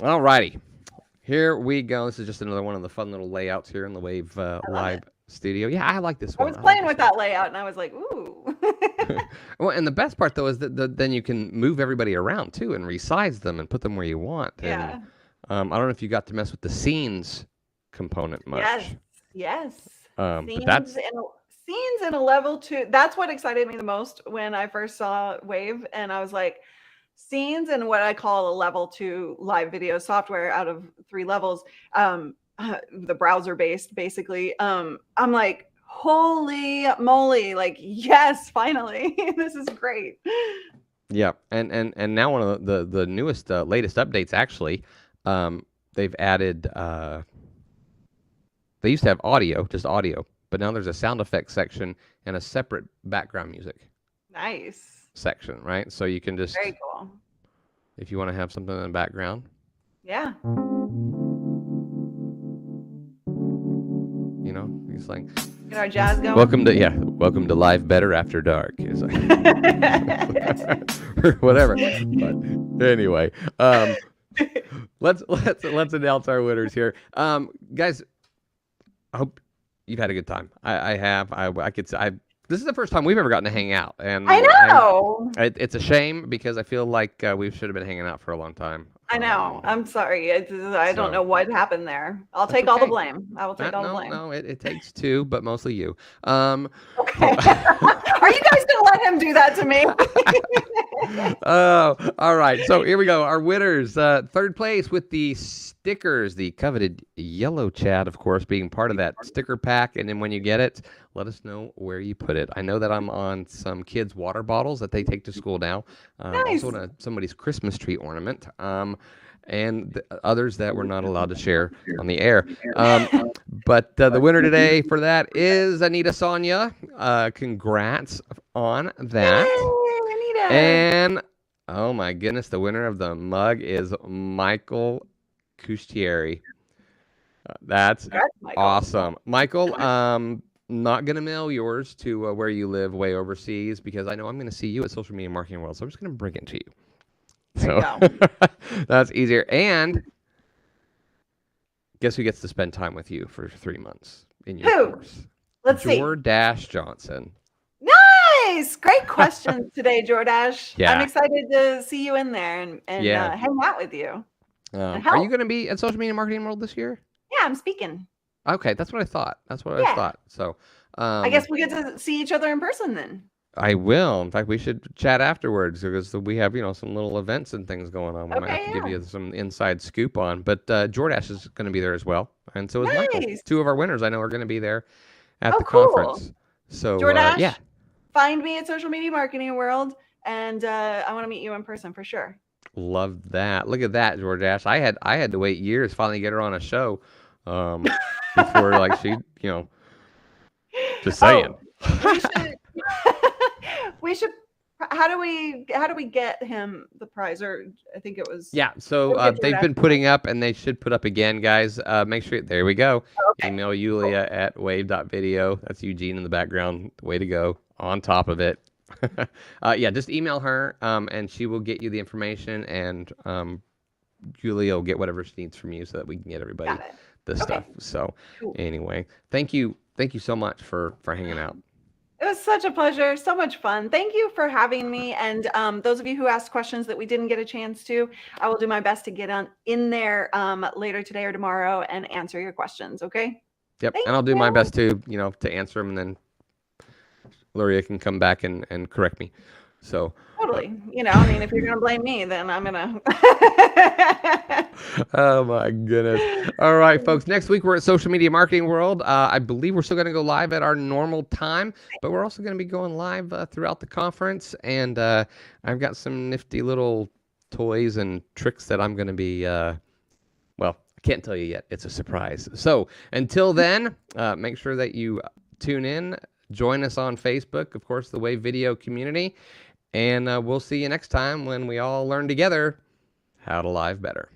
All righty. Here we go. This is just another one of the fun little layouts here in the Wave live studio. Yeah, I like this one. I was playing with that layout, and I was like, ooh. Well, and the best part, though, is that then you can move everybody around, too, and resize them and put them where you want. Yeah. And, I don't know if you got to mess with the scenes component much. Yes. Scenes in a level 2. That's what excited me the most when I first saw Wave, and I was like, scenes in what I call a level 2 live video software out of 3 levels, the browser based basically. I'm like, holy moly, like, yes, finally. This is great. Yeah, and now one of the newest latest updates actually, they've added they used to have audio, just audio, but now there's a sound effects section and a separate background music. Nice. Section, right? So you can just, very cool, if you want to have something in the background. Yeah. He's like, get our jazz going. Welcome to Live Better After Dark. It's like, or whatever. But anyway, let's announce our winners here. Guys, I hope you've had a good time. I have. I could say this is the first time we've ever gotten to hang out, and I know it's a shame because I feel like we should have been hanging out for a long time. I know. I'm sorry. I don't know what happened there. I'll take all the blame. I will take all the blame. No, it takes two, but mostly you. Okay. Are you guys gonna let him do that to me? Oh, all right. So here we go. Our winners. Third place with the stickers, the coveted yellow chat, of course, being part of that sticker pack. And then when you get it, let us know where you put it. I know that I'm on some kids' water bottles that they take to school now. Nice. Also on somebody's Christmas tree ornament. And others that we're not allowed to share on the air. But the winner today for that is Anita Sonia. Congrats on that. Yay, Anita. And oh my goodness, the winner of the mug is Michael Custieri. That's Congrats, Michael. awesome. Michael, not going to mail yours to where you live way overseas because I know I'm going to see you at Social Media Marketing World. So I'm just going to bring it to you. There you So that's easier. And guess who gets to spend time with you for 3 months in your Who? course? Let's see. Jordash Johnson. Nice. Great questions today, Jordash. Yeah. I'm excited to see you in there and Yeah. hang out with you. Are you going to be at Social Media Marketing World this year? Yeah, I'm speaking. Okay, that's what I thought. That's what I thought. So I guess we get to see each other in person then. I will. In fact, we should chat afterwards because we have, some little events and things going on. We might have to give you some inside scoop on. But Jordash is going to be there as well, and so is Michael. 2 of our winners I know are going to be there at the conference. So Jordash, find me at Social Media Marketing World, and I want to meet you in person for sure. Love that. Look at that, Jordash. I had to wait years finally to get her on a show before like she, just saying. We should. How do we get him the prize? Or I think it was. Yeah. So they've been putting up, and they should put up again, guys. Make sure. There we go. Okay. Email Yulia at Wave.video. That's Eugene in the background. Way to go. On top of it. Just email her, and she will get you the information, and Julia will get whatever she needs from you so that we can get everybody the stuff. So anyway, thank you so much for hanging out. It was such a pleasure, so much fun. Thank you for having me. And those of you who asked questions that we didn't get a chance to, I will do my best to get in there later today or tomorrow and answer your questions. Okay. Yep. And I'll do my best to answer them, and then Luria can come back and correct me. So totally. If you're going to blame me, then I'm going to. Oh my goodness. All right, folks. Next week, we're at Social Media Marketing World. I believe we're still going to go live at our normal time, but we're also going to be going live throughout the conference. And I've got some nifty little toys and tricks that I'm going to be, I can't tell you yet. It's a surprise. So until then, make sure that you tune in. Join us on Facebook, of course, the Wave.video community. And we'll see you next time when we all learn together how to live better.